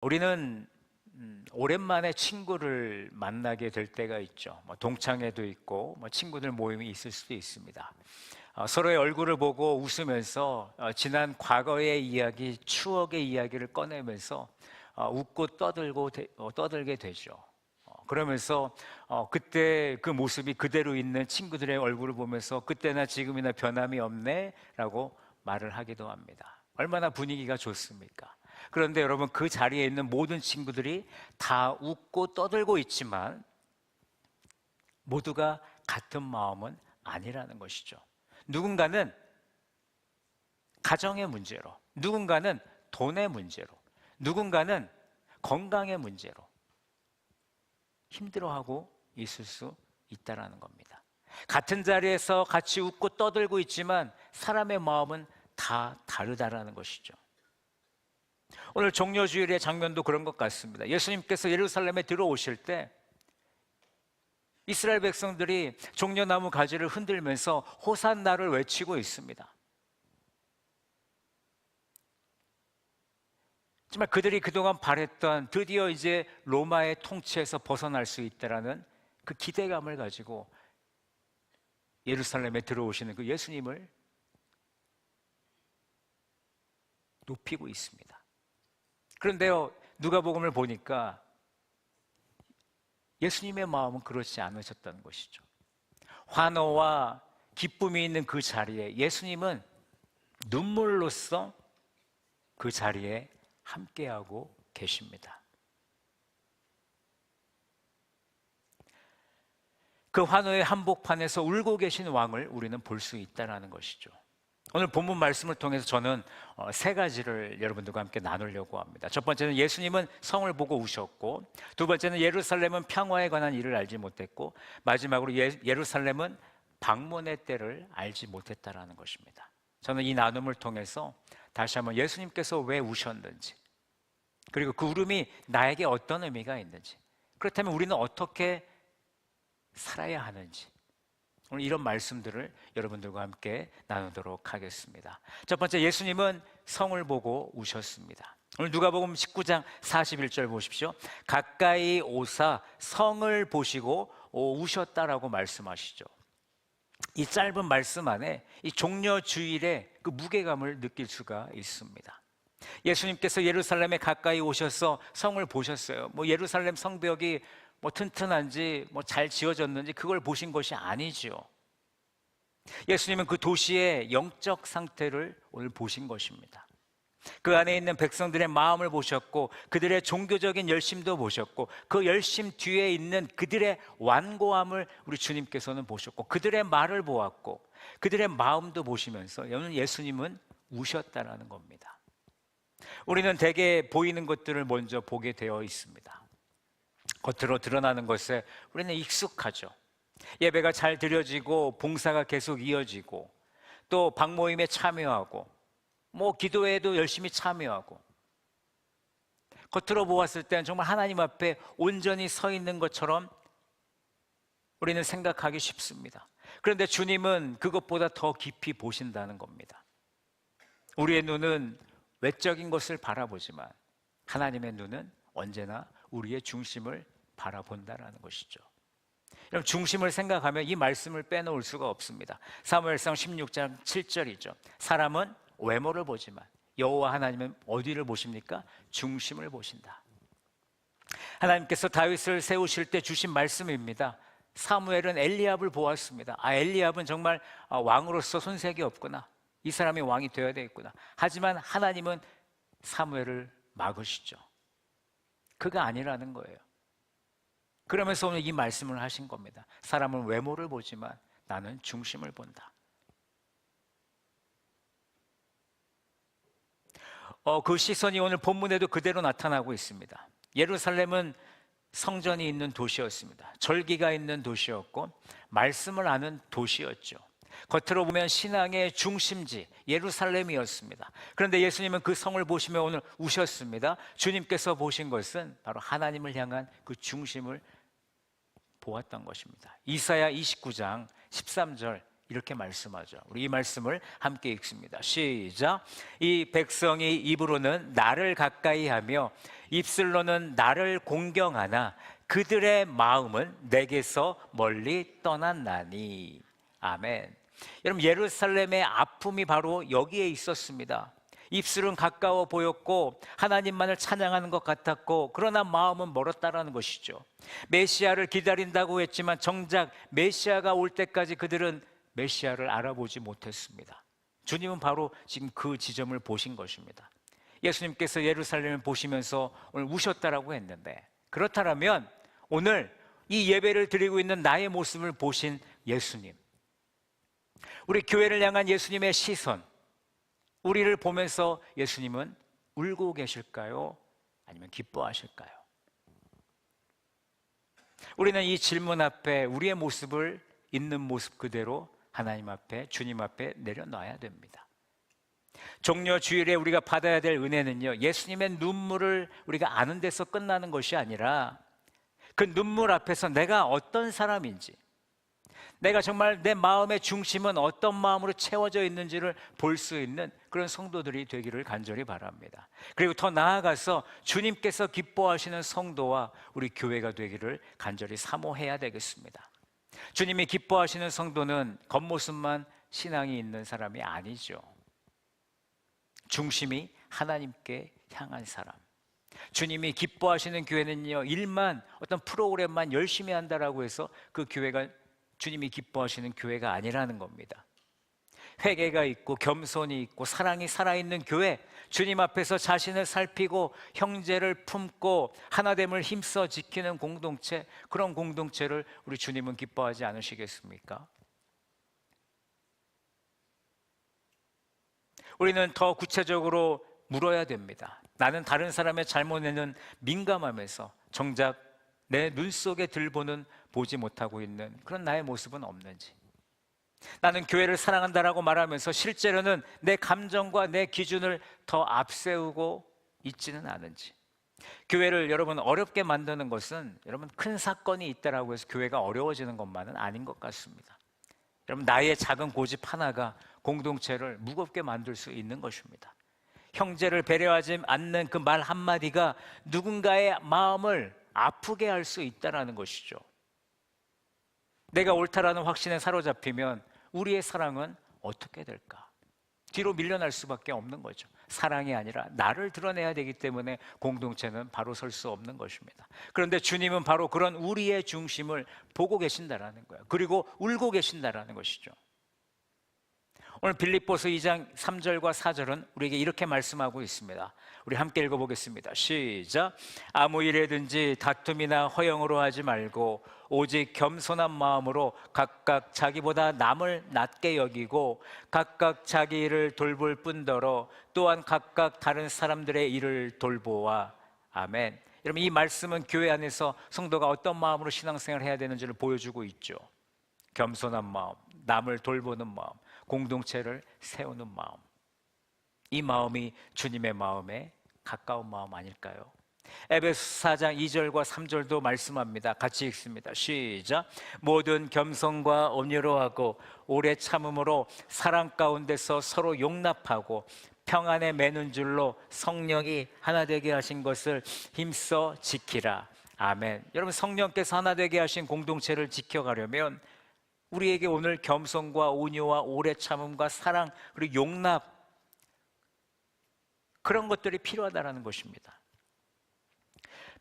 우리는 오랜만에 친구를 만나게 될 때가 있죠. 동창회도 있고 친구들 모임이 있을 수도 있습니다. 서로의 얼굴을 보고 웃으면서 지난 과거의 이야기, 추억의 이야기를 꺼내면서 웃고 떠들게 되죠. 그러면서 그때 그 모습이 그대로 있는 친구들의 얼굴을 보면서 그때나 지금이나 변함이 없네라고 말을 하기도 합니다. 얼마나 분위기가 좋습니까? 그런데 여러분, 그 자리에 있는 모든 친구들이 다 웃고 떠들고 있지만 모두가 같은 마음은 아니라는 것이죠. 누군가는 가정의 문제로, 누군가는 돈의 문제로, 누군가는 건강의 문제로 힘들어하고 있을 수 있다는 겁니다. 같은 자리에서 같이 웃고 떠들고 있지만 사람의 마음은 다 다르다라는 것이죠. 오늘 종려주일의 장면도 그런 것 같습니다. 예수님께서 예루살렘에 들어오실 때 이스라엘 백성들이 종려나무 가지를 흔들면서 호산나를 외치고 있습니다. 정말 그들이 그동안 바랬던 드디어 이제 로마의 통치에서 벗어날 수 있다라는 그 기대감을 가지고 예루살렘에 들어오시는 그 예수님을 높이고 있습니다. 그런데요, 누가복음을 보니까 예수님의 마음은 그렇지 않으셨다는 것이죠. 환호와 기쁨이 있는 그 자리에 예수님은 눈물로써 그 자리에 함께하고 계십니다. 그 환호의 한복판에서 울고 계신 왕을 우리는 볼 수 있다는 것이죠. 오늘 본문 말씀을 통해서 저는 세 가지를 여러분들과 함께 나누려고 합니다. 첫 번째는 예수님은 성을 보고 우셨고, 두 번째는 예루살렘은 평화에 관한 일을 알지 못했고, 마지막으로 예루살렘은 방문의 때를 알지 못했다라는 것입니다. 저는 이 나눔을 통해서 다시 한번 예수님께서 왜 우셨는지, 그리고 그 울음이 나에게 어떤 의미가 있는지, 그렇다면 우리는 어떻게 살아야 하는지, 오늘 이런 말씀들을 여러분들과 함께 나누도록 하겠습니다. 첫 번째, 예수님은 성을 보고 우셨습니다. 오늘 누가복음 19장 41절 보십시오. 가까이 오사 성을 보시고 우셨다라고 말씀하시죠. 이 짧은 말씀 안에 이 종려주일의 그 무게감을 느낄 수가 있습니다. 예수님께서 예루살렘에 가까이 오셔서 성을 보셨어요. 예루살렘 성벽이 튼튼한지 잘 지어졌는지 그걸 보신 것이 아니죠. 예수님은 그 도시의 영적 상태를 오늘 보신 것입니다. 그 안에 있는 백성들의 마음을 보셨고, 그들의 종교적인 열심도 보셨고, 그 열심 뒤에 있는 그들의 완고함을 우리 주님께서는 보셨고, 그들의 말을 보았고, 그들의 마음도 보시면서 오늘 예수님은 우셨다라는 겁니다. 우리는 대개 보이는 것들을 먼저 보게 되어 있습니다. 겉으로 드러나는 것에 우리는 익숙하죠. 예배가 잘 드려지고 봉사가 계속 이어지고 또 방모임에 참여하고 기도회에도 열심히 참여하고, 겉으로 보았을 때는 정말 하나님 앞에 온전히 서 있는 것처럼 우리는 생각하기 쉽습니다. 그런데 주님은 그것보다 더 깊이 보신다는 겁니다. 우리의 눈은 외적인 것을 바라보지만 하나님의 눈은 언제나 우리의 중심을 바라본다라는 것이죠. 여러분, 중심을 생각하면 이 말씀을 빼놓을 수가 없습니다. 사무엘상 16장 7절이죠. 사람은 외모를 보지만 여호와 하나님은 어디를 보십니까? 중심을 보신다. 하나님께서 다윗을 세우실 때 주신 말씀입니다. 사무엘은 엘리압을 보았습니다. 엘리압은 정말 왕으로서 손색이 없구나, 이 사람이 왕이 되어야 되겠구나. 하지만 하나님은 사무엘을 막으시죠. 그가 아니라는 거예요. 그러면서 오늘 이 말씀을 하신 겁니다. 사람은 외모를 보지만 나는 중심을 본다. 그 시선이 오늘 본문에도 그대로 나타나고 있습니다. 예루살렘은 성전이 있는 도시였습니다. 절기가 있는 도시였고 말씀을 아는 도시였죠. 겉으로 보면 신앙의 중심지 예루살렘이었습니다. 그런데 예수님은 그 성을 보시며 오늘 우셨습니다. 주님께서 보신 것은 바로 하나님을 향한 그 중심을 보았던 것입니다. 이사야 29장 13절 이렇게 말씀하죠. 우리 이 말씀을 함께 읽습니다. 시작. 이 백성이 입으로는 나를 가까이 하며 입술로는 나를 공경하나 그들의 마음은 내게서 멀리 떠났나니. 아멘. 여러분, 예루살렘의 아픔이 바로 여기에 있었습니다. 입술은 가까워 보였고 하나님만을 찬양하는 것 같았고, 그러나 마음은 멀었다라는 것이죠. 메시아를 기다린다고 했지만 정작 메시아가 올 때까지 그들은 메시아를 알아보지 못했습니다. 주님은 바로 지금 그 지점을 보신 것입니다. 예수님께서 예루살렘을 보시면서 오늘 우셨다라고 했는데, 그렇다면 오늘 이 예배를 드리고 있는 나의 모습을 보신 예수님, 우리 교회를 향한 예수님의 시선, 우리를 보면서 예수님은 울고 계실까요? 아니면 기뻐하실까요? 우리는 이 질문 앞에 우리의 모습을 있는 모습 그대로 하나님 앞에, 주님 앞에 내려놔야 됩니다. 종려 주일에 우리가 받아야 될 은혜는요, 예수님의 눈물을 우리가 아는 데서 끝나는 것이 아니라 그 눈물 앞에서 내가 어떤 사람인지, 내가 정말 내 마음의 중심은 어떤 마음으로 채워져 있는지를 볼 수 있는 그런 성도들이 되기를 간절히 바랍니다. 그리고 더 나아가서 주님께서 기뻐하시는 성도와 우리 교회가 되기를 간절히 사모해야 되겠습니다. 주님이 기뻐하시는 성도는 겉모습만 신앙이 있는 사람이 아니죠. 중심이 하나님께 향한 사람. 주님이 기뻐하시는 교회는요, 일만, 어떤 프로그램만 열심히 한다라고 해서 그 교회가 주님이 기뻐하시는 교회가 아니라는 겁니다. 회개가 있고 겸손이 있고 사랑이 살아있는 교회, 주님 앞에서 자신을 살피고 형제를 품고 하나됨을 힘써 지키는 공동체, 그런 공동체를 우리 주님은 기뻐하지 않으시겠습니까? 우리는 더 구체적으로 물어야 됩니다. 나는 다른 사람의 잘못에는 민감하면서 정작 내 눈 속에 들보는 보지 못하고 있는 그런 나의 모습은 없는지, 나는 교회를 사랑한다라고 말하면서 실제로는 내 감정과 내 기준을 더 앞세우고 있지는 않은지. 교회를 여러분 어렵게 만드는 것은 여러분 큰 사건이 있다라고 해서 교회가 어려워지는 것만은 아닌 것 같습니다. 여러분, 나의 작은 고집 하나가 공동체를 무겁게 만들 수 있는 것입니다. 형제를 배려하지 않는 그 말 한마디가 누군가의 마음을 아프게 할 수 있다는 것이죠. 내가 옳다라는 확신에 사로잡히면 우리의 사랑은 어떻게 될까? 뒤로 밀려날 수밖에 없는 거죠. 사랑이 아니라 나를 드러내야 되기 때문에 공동체는 바로 설 수 없는 것입니다. 그런데 주님은 바로 그런 우리의 중심을 보고 계신다라는 거예요. 그리고 울고 계신다라는 것이죠. 오늘 빌립보서 2장 3절과 4절은 우리에게 이렇게 말씀하고 있습니다. 우리 함께 읽어보겠습니다. 시작. 아무 일에든지 다툼이나 허영으로 하지 말고 오직 겸손한 마음으로 각각 자기보다 남을 낮게 여기고 각각 자기 일을 돌볼 뿐더러 또한 각각 다른 사람들의 일을 돌보아. 아멘. 여러분, 이 말씀은 교회 안에서 성도가 어떤 마음으로 신앙생활을 해야 되는지를 보여주고 있죠. 겸손한 마음, 남을 돌보는 마음, 공동체를 세우는 마음. 이 마음이 주님의 마음에 가까운 마음 아닐까요? 에베소 4장 2절과 3절도 말씀합니다. 같이 읽습니다. 시작. 모든 겸손과 온유로하고 오래 참음으로 사랑 가운데서 서로 용납하고 평안에 매는 줄로 성령이 하나 되게 하신 것을 힘써 지키라. 아멘. 여러분, 성령께서 하나 되게 하신 공동체를 지켜가려면 우리에게 오늘 겸손과 온유와 오래 참음과 사랑, 그리고 용납, 그런 것들이 필요하다는 것입니다.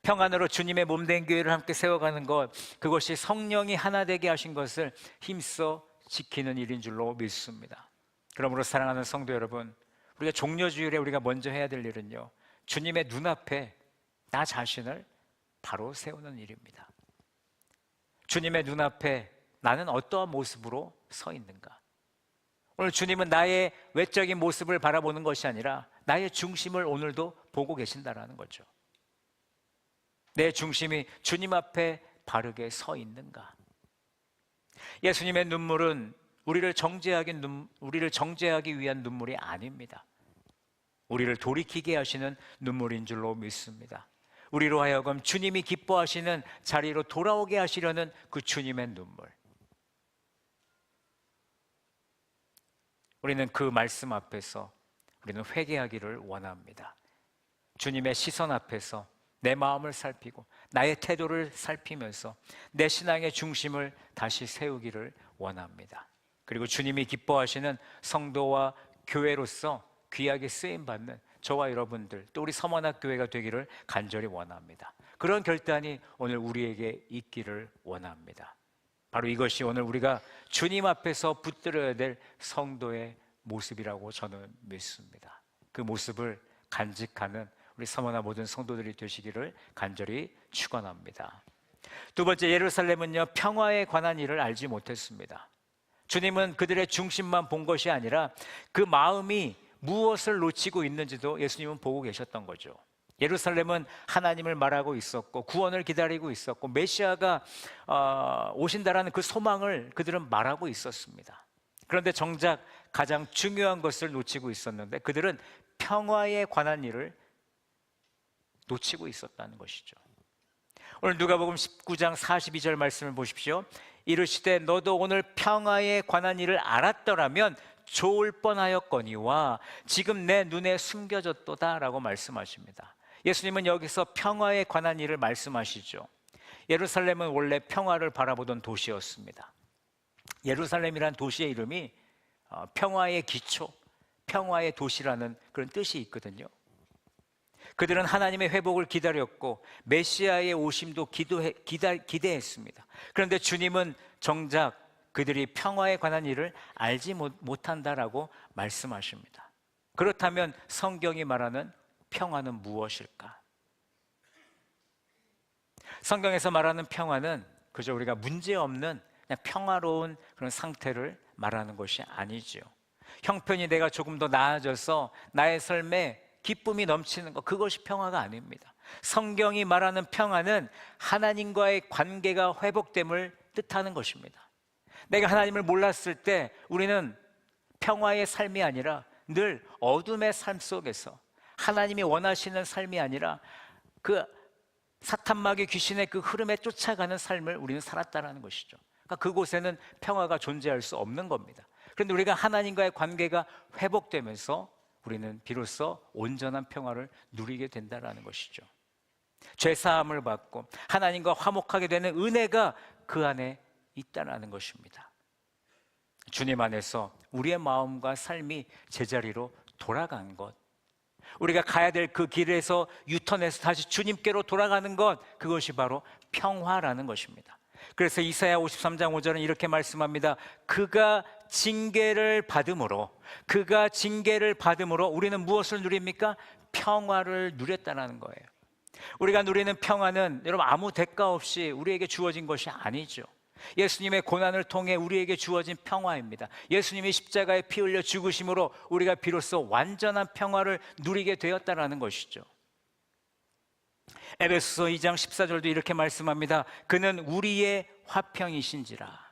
평안으로 주님의 몸된 교회를 함께 세워가는 것, 그것이 성령이 하나 되게 하신 것을 힘써 지키는 일인 줄로 믿습니다. 그러므로 사랑하는 성도 여러분, 우리가 종려주일에 우리가 먼저 해야 될 일은요, 주님의 눈앞에 나 자신을 바로 세우는 일입니다. 주님의 눈앞에 나는 어떠한 모습으로 서 있는가? 오늘 주님은 나의 외적인 모습을 바라보는 것이 아니라 나의 중심을 오늘도 보고 계신다라는 거죠. 내 중심이 주님 앞에 바르게 서 있는가? 예수님의 눈물은 우리를 정죄하기 위한 눈물이 아닙니다. 우리를 돌이키게 하시는 눈물인 줄로 믿습니다. 우리로 하여금 주님이 기뻐하시는 자리로 돌아오게 하시려는 그 주님의 눈물. 우리는 그 말씀 앞에서 우리는 회개하기를 원합니다. 주님의 시선 앞에서 내 마음을 살피고 나의 태도를 살피면서 내 신앙의 중심을 다시 세우기를 원합니다. 그리고 주님이 기뻐하시는 성도와 교회로서 귀하게 쓰임받는 저와 여러분들, 또 우리 서머나교회가 되기를 간절히 원합니다. 그런 결단이 오늘 우리에게 있기를 원합니다. 바로 이것이 오늘 우리가 주님 앞에서 붙들어야 될 성도의 모습이라고 저는 믿습니다. 그 모습을 간직하는 우리 서머나 모든 성도들이 되시기를 간절히 축원합니다. 두 번째, 예루살렘은요, 평화에 관한 일을 알지 못했습니다. 주님은 그들의 중심만 본 것이 아니라 그 마음이 무엇을 놓치고 있는지도 예수님은 보고 계셨던 거죠. 예루살렘은 하나님을 말하고 있었고 구원을 기다리고 있었고 메시아가 오신다라는 그 소망을 그들은 말하고 있었습니다. 그런데 정작 가장 중요한 것을 놓치고 있었는데 그들은 평화에 관한 일을 놓치고 있었다는 것이죠. 오늘 누가복음 19장 42절 말씀을 보십시오. 이르시되 너도 오늘 평화에 관한 일을 알았더라면 좋을 뻔하였거니와 지금 내 눈에 숨겨졌도다 라고 말씀하십니다. 예수님은 여기서 평화에 관한 일을 말씀하시죠. 예루살렘은 원래 평화를 바라보던 도시였습니다. 예루살렘이란 도시의 이름이 평화의 기초, 평화의 도시라는 그런 뜻이 있거든요. 그들은 하나님의 회복을 기다렸고 메시아의 오심도 기대했습니다. 그런데 주님은 정작 그들이 평화에 관한 일을 알지 못한다라고 말씀하십니다. 그렇다면 성경이 말하는 평화는 무엇일까? 성경에서 말하는 평화는 그저 우리가 문제없는 그냥 평화로운 그런 상태를 말하는 것이 아니죠. 형편이 내가 조금 더 나아져서 나의 삶에 기쁨이 넘치는 것, 그것이 평화가 아닙니다. 성경이 말하는 평화는 하나님과의 관계가 회복됨을 뜻하는 것입니다. 내가 하나님을 몰랐을 때 우리는 평화의 삶이 아니라 늘 어둠의 삶 속에서 하나님이 원하시는 삶이 아니라 그 사탄마귀 귀신의 그 흐름에 쫓아가는 삶을 우리는 살았다는 것이죠. 그러니까 그곳에는 평화가 존재할 수 없는 겁니다. 그런데 우리가 하나님과의 관계가 회복되면서 우리는 비로소 온전한 평화를 누리게 된다는 것이죠. 죄사함을 받고 하나님과 화목하게 되는 은혜가 그 안에 있다는 것입니다. 주님 안에서 우리의 마음과 삶이 제자리로 돌아간 것, 우리가 가야 될 그 길에서 유턴해서 다시 주님께로 돌아가는 것, 그것이 바로 평화라는 것입니다. 그래서 이사야 53장 5절은 이렇게 말씀합니다. 그가 징계를 받음으로 우리는 무엇을 누립니까? 평화를 누렸다는 거예요. 우리가 누리는 평화는 여러분 아무 대가 없이 우리에게 주어진 것이 아니죠. 예수님의 고난을 통해 우리에게 주어진 평화입니다. 예수님이 십자가에 피 흘려 죽으심으로 우리가 비로소 완전한 평화를 누리게 되었다는 것이죠. 에베소서 2장 14절도 이렇게 말씀합니다. 그는 우리의 화평이신지라.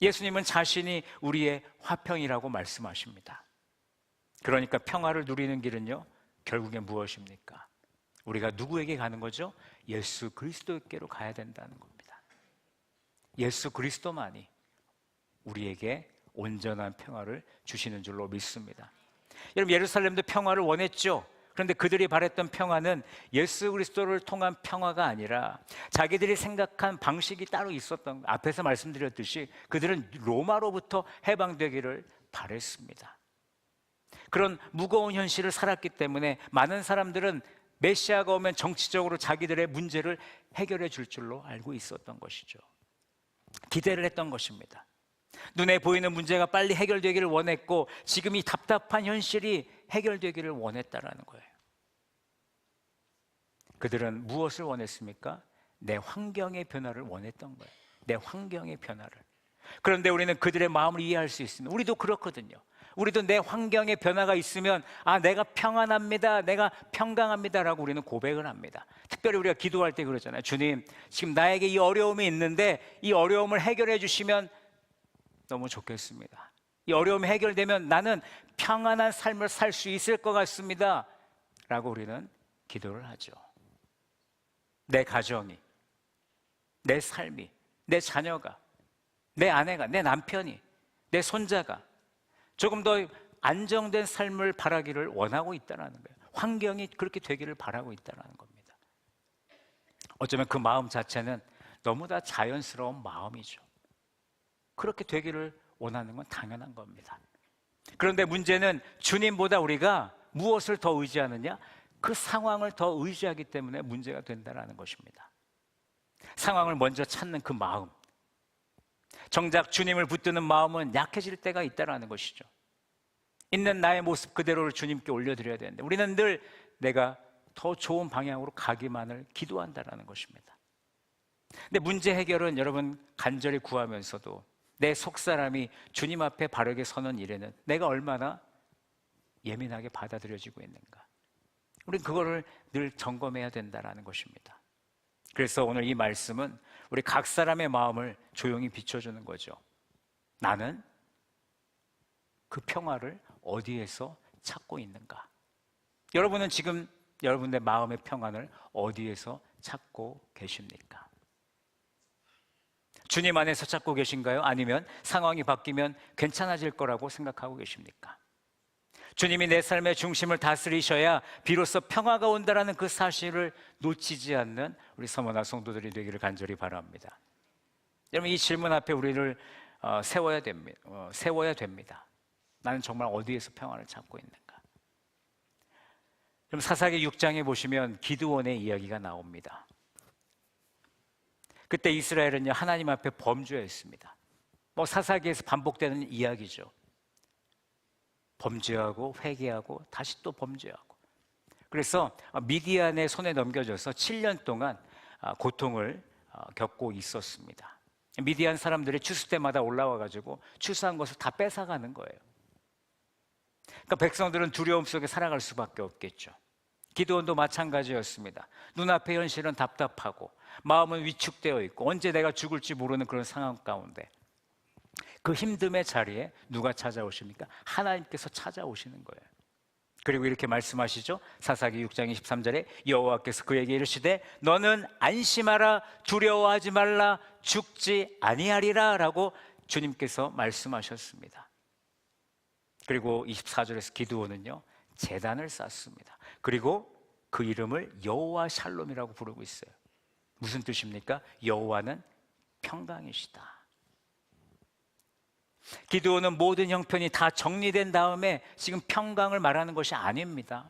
예수님은 자신이 우리의 화평이라고 말씀하십니다. 그러니까 평화를 누리는 길은요, 결국엔 무엇입니까? 우리가 누구에게 가는 거죠? 예수 그리스도께로 가야 된다는 겁니다. 예수 그리스도만이 우리에게 온전한 평화를 주시는 줄로 믿습니다. 여러분, 예루살렘도 평화를 원했죠. 그런데 그들이 바랬던 평화는 예수 그리스도를 통한 평화가 아니라 자기들이 생각한 방식이 따로 있었던, 앞에서 말씀드렸듯이 그들은 로마로부터 해방되기를 바랬습니다. 그런 무거운 현실을 살았기 때문에 많은 사람들은 메시아가 오면 정치적으로 자기들의 문제를 해결해 줄 줄로 알고 있었던 것이죠. 기대를 했던 것입니다. 눈에 보이는 문제가 빨리 해결되기를 원했고 지금 이 답답한 현실이 해결되기를 원했다라는 거예요. 그들은 무엇을 원했습니까? 내 환경의 변화를 원했던 거예요. 내 환경의 변화를. 그런데 우리는 그들의 마음을 이해할 수 있습니다. 우리도 그렇거든요. 우리도 내 환경의 변화가 있으면 내가 평안합니다, 내가 평강합니다라고 우리는 고백을 합니다. 특별히 우리가 기도할 때 그러잖아요. 주님, 지금 나에게 이 어려움이 있는데 이 어려움을 해결해 주시면 너무 좋겠습니다. 이 어려움이 해결되면 나는 평안한 삶을 살 수 있을 것 같습니다 라고 우리는 기도를 하죠. 내 가정이, 내 삶이, 내 자녀가 내 아내가, 내 남편이, 내 손자가 조금 더 안정된 삶을 바라기를 원하고 있다는 거예요. 환경이 그렇게 되기를 바라고 있다는 겁니다. 어쩌면 그 마음 자체는 너무나 자연스러운 마음이죠. 그렇게 되기를 원하는 건 당연한 겁니다. 그런데 문제는 주님보다 우리가 무엇을 더 의지하느냐? 그 상황을 더 의지하기 때문에 문제가 된다는 것입니다. 상황을 먼저 찾는 그 마음, 정작 주님을 붙드는 마음은 약해질 때가 있다는 것이죠. 있는 나의 모습 그대로를 주님께 올려드려야 되는데 우리는 늘 내가 더 좋은 방향으로 가기만을 기도한다는 것입니다. 근데 문제 해결은 여러분 간절히 구하면서도 내 속사람이 주님 앞에 바르게 서는 일에는 내가 얼마나 예민하게 받아들여지고 있는가, 우리는 그거를 늘 점검해야 된다는 것입니다. 그래서 오늘 이 말씀은 우리 각 사람의 마음을 조용히 비춰주는 거죠. 나는 그 평화를 어디에서 찾고 있는가? 여러분은 지금 여러분의 마음의 평안을 어디에서 찾고 계십니까? 주님 안에서 찾고 계신가요? 아니면 상황이 바뀌면 괜찮아질 거라고 생각하고 계십니까? 주님이 내 삶의 중심을 다스리셔야 비로소 평화가 온다는 그 사실을 놓치지 않는 우리 서머나 성도들이 되기를 간절히 바랍니다. 여러분, 이 질문 앞에 우리를 세워야 됩니다. 나는 정말 어디에서 평화를 찾고 있는가? 그럼 사사기 6장에 보시면 기드온의 이야기가 나옵니다. 그때 이스라엘은요, 하나님 앞에 범죄했습니다. 사사기에서 반복되는 이야기죠. 범죄하고 회개하고 다시 또 범죄하고. 그래서 미디안의 손에 넘겨져서 7년 동안 고통을 겪고 있었습니다. 미디안 사람들이 추수 때마다 올라와가지고 추수한 것을 다 뺏어가는 거예요. 그러니까 백성들은 두려움 속에 살아갈 수밖에 없겠죠. 기드온도 마찬가지였습니다. 눈앞의 현실은 답답하고 마음은 위축되어 있고 언제 내가 죽을지 모르는 그런 상황 가운데 그 힘듦의 자리에 누가 찾아오십니까? 하나님께서 찾아오시는 거예요. 그리고 이렇게 말씀하시죠. 사사기 6장 23절에 여호와께서 그에게 이르시되 너는 안심하라, 두려워하지 말라, 죽지 아니하리라 라고 주님께서 말씀하셨습니다. 그리고 24절에서 기드온은요, 제단을 쌓습니다. 그리고 그 이름을 여호와 샬롬이라고 부르고 있어요. 무슨 뜻입니까? 여호와는 평강이시다. 기드온은 모든 형편이 다 정리된 다음에 지금 평강을 말하는 것이 아닙니다.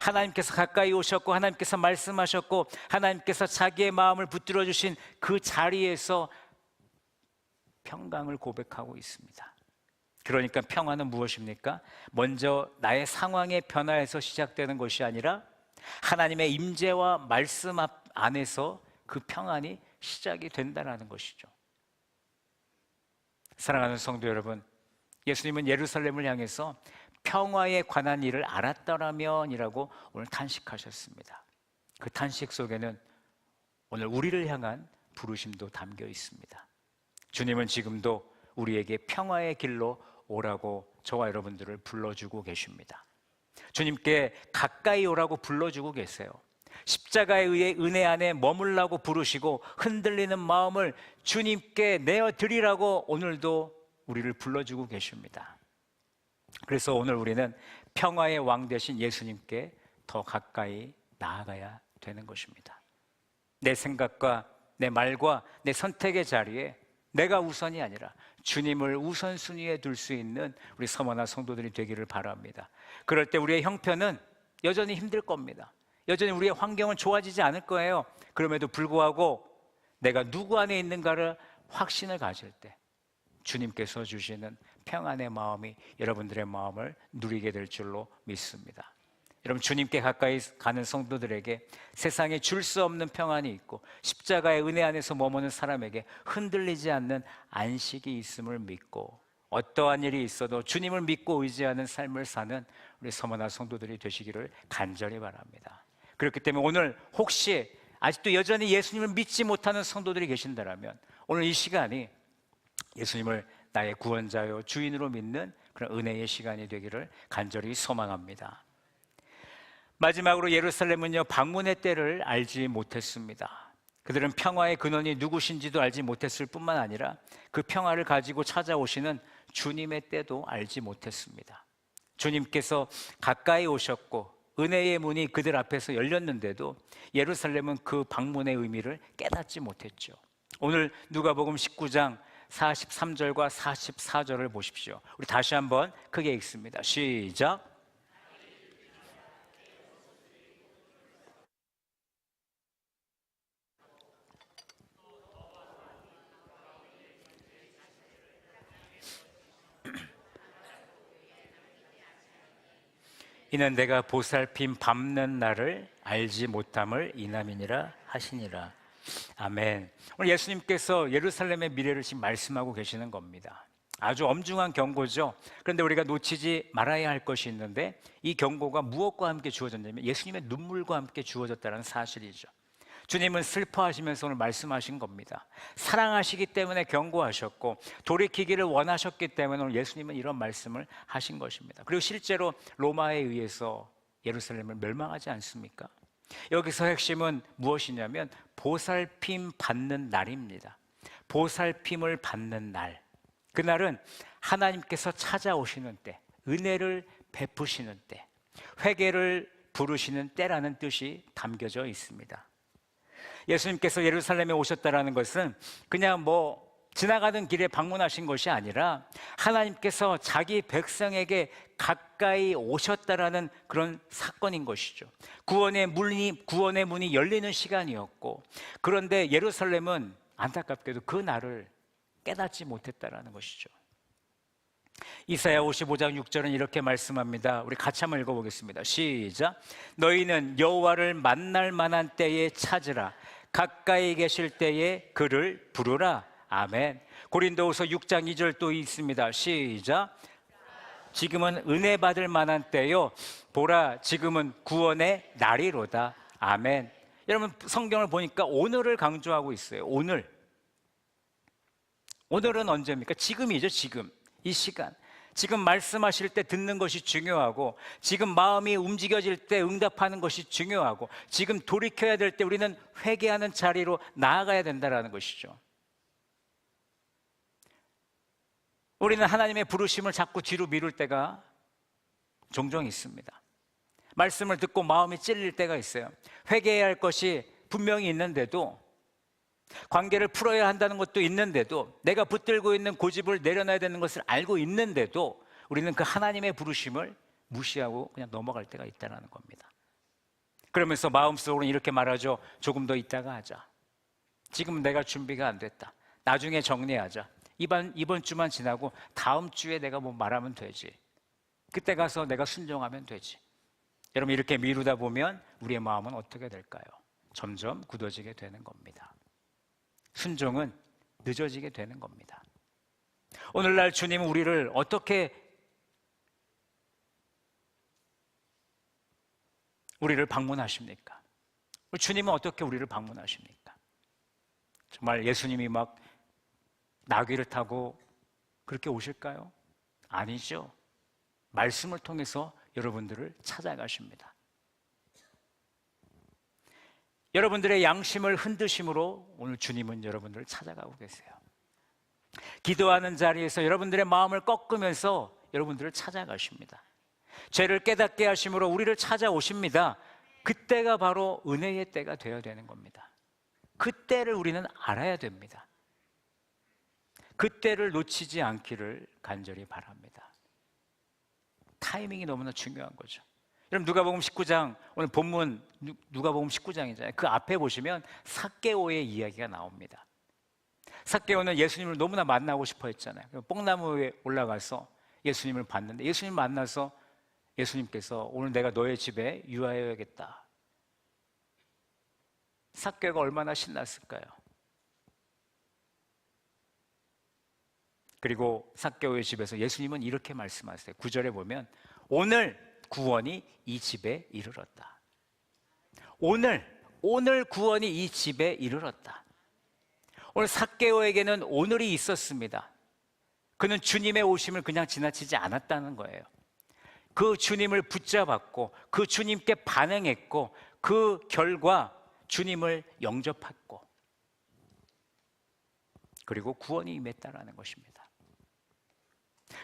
하나님께서 가까이 오셨고 하나님께서 말씀하셨고 하나님께서 자기의 마음을 붙들어 주신 그 자리에서 평강을 고백하고 있습니다. 그러니까 평화는 무엇입니까? 먼저 나의 상황의 변화에서 시작되는 것이 아니라 하나님의 임재와 말씀 안에서 그 평안이 시작이 된다는 것이죠. 사랑하는 성도 여러분, 예수님은 예루살렘을 향해서 평화에 관한 일을 알았더라면이라고 오늘 탄식하셨습니다. 그 탄식 속에는 오늘 우리를 향한 부르심도 담겨 있습니다. 주님은 지금도 우리에게 평화의 길로 오라고 저와 여러분들을 불러주고 계십니다. 주님께 가까이 오라고 불러주고 계세요. 십자가에 의해 은혜 안에 머물라고 부르시고 흔들리는 마음을 주님께 내어드리라고 오늘도 우리를 불러주고 계십니다. 그래서 오늘 우리는 평화의 왕 되신 예수님께 더 가까이 나아가야 되는 것입니다. 내 생각과 내 말과 내 선택의 자리에 내가 우선이 아니라 주님을 우선순위에 둘 수 있는 우리 서머나 성도들이 되기를 바랍니다. 그럴 때 우리의 형편은 여전히 힘들 겁니다. 여전히 우리의 환경은 좋아지지 않을 거예요. 그럼에도 불구하고 내가 누구 안에 있는가를 확신을 가질 때 주님께서 주시는 평안의 마음이 여러분들의 마음을 누리게 될 줄로 믿습니다. 여러분, 주님께 가까이 가는 성도들에게 세상에 줄 수 없는 평안이 있고 십자가의 은혜 안에서 머무는 사람에게 흔들리지 않는 안식이 있음을 믿고 어떠한 일이 있어도 주님을 믿고 의지하는 삶을 사는 우리 서머나 성도들이 되시기를 간절히 바랍니다. 그렇기 때문에 오늘 혹시 아직도 여전히 예수님을 믿지 못하는 성도들이 계신다면 오늘 이 시간이 예수님을 나의 구원자요 주인으로 믿는 그런 은혜의 시간이 되기를 간절히 소망합니다. 마지막으로 예루살렘은요, 방문의 때를 알지 못했습니다. 그들은 평화의 근원이 누구신지도 알지 못했을 뿐만 아니라 그 평화를 가지고 찾아오시는 주님의 때도 알지 못했습니다. 주님께서 가까이 오셨고 은혜의 문이 그들 앞에서 열렸는데도 예루살렘은 그 방문의 의미를 깨닫지 못했죠. 오늘 누가복음 19장 43절과 44절을 보십시오. 우리 다시 한번 크게 읽습니다. 시작. 이는 내가 보살핌 밟는 날을 알지 못함을 이남이니라 하시니라. 아멘. 오늘 예수님께서 예루살렘의 미래를 지금 말씀하고 계시는 겁니다. 아주 엄중한 경고죠. 그런데 우리가 놓치지 말아야 할 것이 있는데 이 경고가 무엇과 함께 주어졌냐면 예수님의 눈물과 함께 주어졌다는 사실이죠. 주님은 슬퍼하시면서 오늘 말씀하신 겁니다. 사랑하시기 때문에 경고하셨고 돌이키기를 원하셨기 때문에 오늘 예수님은 이런 말씀을 하신 것입니다. 그리고 실제로 로마에 의해서 예루살렘을 멸망하지 않습니까? 여기서 핵심은 무엇이냐면 보살핌 받는 날입니다. 보살핌을 받는 날. 그날은 하나님께서 찾아오시는 때, 은혜를 베푸시는 때, 회개를 부르시는 때라는 뜻이 담겨져 있습니다. 예수님께서 예루살렘에 오셨다라는 것은 그냥 지나가는 길에 방문하신 것이 아니라 하나님께서 자기 백성에게 가까이 오셨다라는 그런 사건인 것이죠. 구원의 문이 열리는 시간이었고, 그런데 예루살렘은 안타깝게도 그 날을 깨닫지 못했다라는 것이죠. 이사야 55장 6절은 이렇게 말씀합니다. 우리 같이 한번 읽어보겠습니다. 시작. 너희는 여호와를 만날 만한 때에 찾으라. 가까이 계실 때에 그를 부르라. 아멘. 고린도후서 6장 2절 또 있습니다. 시작. 지금은 은혜 받을 만한 때요, 보라 지금은 구원의 날이로다. 아멘. 여러분 성경을 보니까 오늘을 강조하고 있어요. 오늘은 언제입니까? 지금이죠. 지금 이 시간, 지금 말씀하실 때 듣는 것이 중요하고, 지금 마음이 움직여질 때 응답하는 것이 중요하고, 지금 돌이켜야 될 때 우리는 회개하는 자리로 나아가야 된다는 것이죠. 우리는 하나님의 부르심을 자꾸 뒤로 미룰 때가 종종 있습니다. 말씀을 듣고 마음이 찔릴 때가 있어요. 회개해야 할 것이 분명히 있는데도, 관계를 풀어야 한다는 것도 있는데도, 내가 붙들고 있는 고집을 내려놔야 되는 것을 알고 있는데도 우리는 그 하나님의 부르심을 무시하고 그냥 넘어갈 때가 있다는 겁니다. 그러면서 마음속으로는 이렇게 말하죠. 조금 더 있다가 하자. 지금 내가 준비가 안 됐다. 나중에 정리하자. 이번 주만 지나고 다음 주에 내가 말하면 되지. 그때 가서 내가 순종하면 되지. 여러분 이렇게 미루다 보면 우리의 마음은 어떻게 될까요? 점점 굳어지게 되는 겁니다. 순종은 늦어지게 되는 겁니다. 오늘날 주님은 우리를 어떻게 우리를 방문하십니까? 주님은 어떻게 우리를 방문하십니까? 정말 예수님이 막 나귀를 타고 그렇게 오실까요? 아니죠. 말씀을 통해서 여러분들을 찾아가십니다. 여러분들의 양심을 흔드심으로 오늘 주님은 여러분들을 찾아가고 계세요. 기도하는 자리에서 여러분들의 마음을 꺾으면서 여러분들을 찾아가십니다. 죄를 깨닫게 하심으로 우리를 찾아오십니다. 그때가 바로 은혜의 때가 되어야 되는 겁니다. 그때를 우리는 알아야 됩니다. 그때를 놓치지 않기를 간절히 바랍니다. 타이밍이 너무나 중요한 거죠. 여러분 누가복음 19장, 오늘 본문 누가복음 19장이잖아요. 그 앞에 보시면 삭개오의 이야기가 나옵니다. 삭개오는 예수님을 너무나 만나고 싶어 했잖아요. 뽕나무에 올라가서 예수님을 봤는데, 예수님 만나서 예수님께서 오늘 내가 너의 집에 유하여야겠다. 삭개오가 얼마나 신났을까요? 그리고 삭개오의 집에서 예수님은 이렇게 말씀하세요. 9절에 보면 오늘 구원이 이 집에 이르렀다. 오늘 구원이 이 집에 이르렀다. 오늘 삭개오에게는 오늘이 있었습니다. 그는 주님의 오심을 그냥 지나치지 않았다는 거예요. 그 주님을 붙잡았고 그 주님께 반응했고 그 결과 주님을 영접했고 그리고 구원이 임했다라는 것입니다.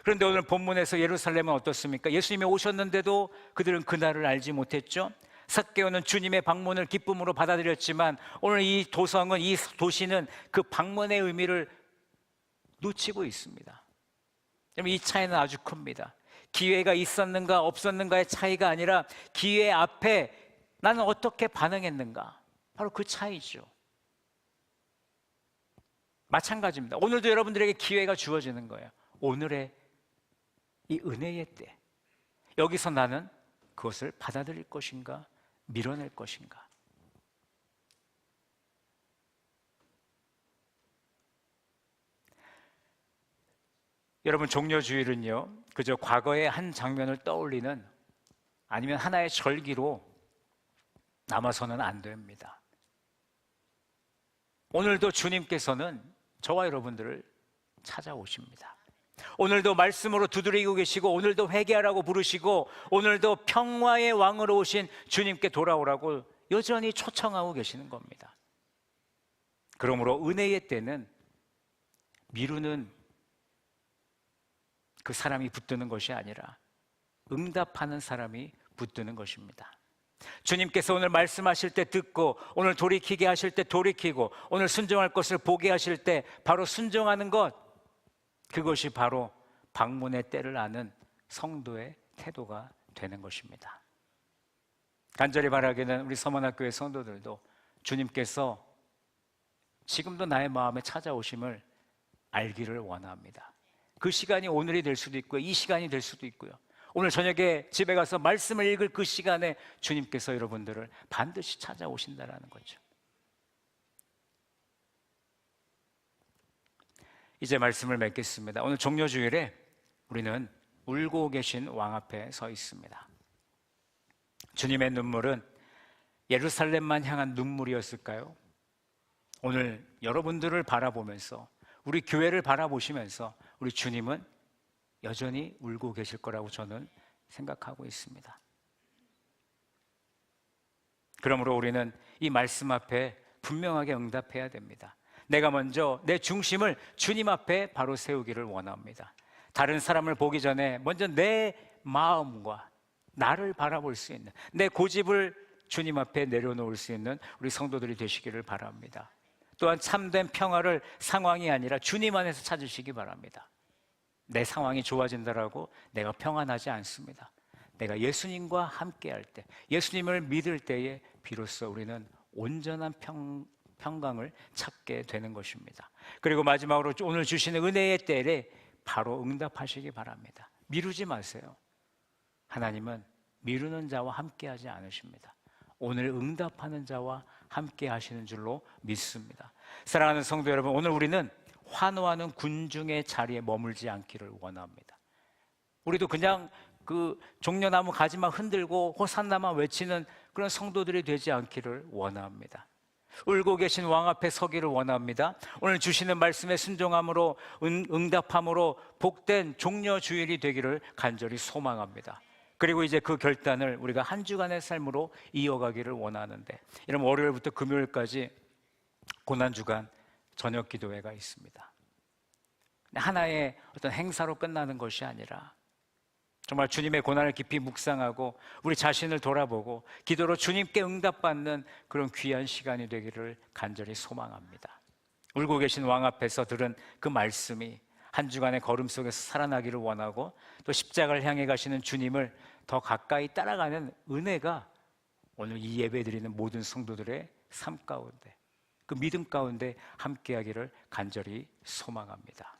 그런데 오늘 본문에서 예루살렘은 어떻습니까? 예수님이 오셨는데도 그들은 그날을 알지 못했죠. 삭개오는 주님의 방문을 기쁨으로 받아들였지만 오늘 이 도성은, 이 도시는 그 방문의 의미를 놓치고 있습니다. 이 차이는 아주 큽니다. 기회가 있었는가 없었는가의 차이가 아니라 기회 앞에 나는 어떻게 반응했는가, 바로 그 차이죠. 마찬가지입니다. 오늘도 여러분들에게 기회가 주어지는 거예요. 오늘의 이 은혜의 때, 여기서 나는 그것을 받아들일 것인가, 밀어낼 것인가. 여러분, 종려주일은요, 그저 과거의 한 장면을 떠올리는, 아니면 하나의 절기로 남아서는 안 됩니다. 오늘도 주님께서는 저와 여러분들을 찾아오십니다. 오늘도 말씀으로 두드리고 계시고, 오늘도 회개하라고 부르시고, 오늘도 평화의 왕으로 오신 주님께 돌아오라고 여전히 초청하고 계시는 겁니다. 그러므로 은혜의 때는 미루는 그 사람이 붙드는 것이 아니라 응답하는 사람이 붙드는 것입니다. 주님께서 오늘 말씀하실 때 듣고, 오늘 돌이키게 하실 때 돌이키고, 오늘 순종할 것을 보게 하실 때 바로 순종하는 것, 그것이 바로 방문의 때를 아는 성도의 태도가 되는 것입니다. 간절히 바라기는 우리 서문학교의 성도들도 주님께서 지금도 나의 마음에 찾아오심을 알기를 원합니다. 그 시간이 오늘이 될 수도 있고요, 이 시간이 될 수도 있고요, 오늘 저녁에 집에 가서 말씀을 읽을 그 시간에 주님께서 여러분들을 반드시 찾아오신다는 거죠. 이제 말씀을 맺겠습니다. 오늘 종려주일에 우리는 울고 계신 왕 앞에 서 있습니다. 주님의 눈물은 예루살렘만 향한 눈물이었을까요? 오늘 여러분들을 바라보면서, 우리 교회를 바라보시면서 우리 주님은 여전히 울고 계실 거라고 저는 생각하고 있습니다. 그러므로 우리는 이 말씀 앞에 분명하게 응답해야 됩니다. 내가 먼저 내 중심을 주님 앞에 바로 세우기를 원합니다. 다른 사람을 보기 전에 먼저 내 마음과 나를 바라볼 수 있는, 내 고집을 주님 앞에 내려놓을 수 있는 우리 성도들이 되시기를 바랍니다. 또한 참된 평화를 상황이 아니라 주님 안에서 찾으시기 바랍니다. 내 상황이 좋아진다라고 내가 평안하지 않습니다. 내가 예수님과 함께 할 때, 예수님을 믿을 때에 비로소 우리는 온전한 평강을 찾게 되는 것입니다. 그리고 마지막으로 오늘 주시는 은혜의 때에 바로 응답하시기 바랍니다. 미루지 마세요. 하나님은 미루는 자와 함께 하지 않으십니다. 오늘 응답하는 자와 함께 하시는 줄로 믿습니다. 사랑하는 성도 여러분, 오늘 우리는 환호하는 군중의 자리에 머물지 않기를 원합니다. 우리도 그냥 그 종려나무 가지만 흔들고 호산나만 외치는 그런 성도들이 되지 않기를 원합니다. 울고 계신 왕 앞에 서기를 원합니다. 오늘 주시는 말씀에 순종함으로, 응답함으로 복된 종려주일이 되기를 간절히 소망합니다. 그리고 이제 그 결단을 우리가 한 주간의 삶으로 이어가기를 원하는데, 여러분, 월요일부터 금요일까지 고난주간 저녁 기도회가 있습니다. 하나의 어떤 행사로 끝나는 것이 아니라 정말 주님의 고난을 깊이 묵상하고 우리 자신을 돌아보고 기도로 주님께 응답받는 그런 귀한 시간이 되기를 간절히 소망합니다. 울고 계신 왕 앞에서 들은 그 말씀이 한 주간의 걸음 속에서 살아나기를 원하고, 또 십자가를 향해 가시는 주님을 더 가까이 따라가는 은혜가 오늘 이 예배드리는 모든 성도들의 삶 가운데, 그 믿음 가운데 함께하기를 간절히 소망합니다.